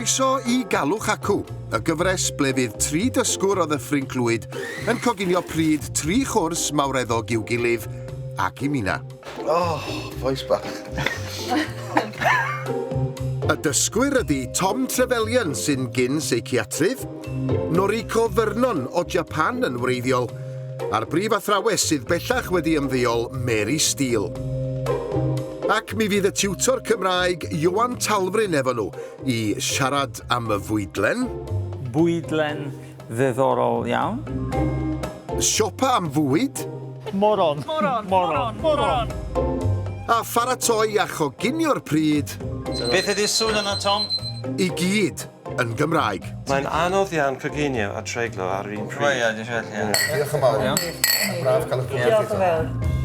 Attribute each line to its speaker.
Speaker 1: Croeso i Galwch Acw, y gyfres ble fydd 3 dysgwr o Ddyffryn Clwyd yn coginio pryd 3 chwrs mawreddog i'w gilydd ac i mina.
Speaker 2: Voice bach.
Speaker 1: Y dysgwyr ydy Tom Trevelyan sy'n gyn seiciatrydd, Noriko Vernon o Japan yn wreiddiol, a'r brif athrawes sydd bellach wedi ymddeol Mary Steel. Ac mi fydd y tutor Cymraeg Ioan Talfryn efo nhw i siarad am y fwydlen.
Speaker 3: Bwydlen ddiddorol iawn.
Speaker 1: Siopa am fwyd.
Speaker 3: Moron.
Speaker 1: A pharatoi a choginio'r pryd.
Speaker 4: Beth ydy'r sŵn yna, Tom?
Speaker 1: I gyd yn Gymraeg.
Speaker 5: Mae'n anodd iawn coginio a treiglo ar un pryd.
Speaker 4: Ie, dwi'n siarad, ie.
Speaker 2: Diolch yn fawr. Braf cael eich gwybod.
Speaker 6: Diolch yn fawr.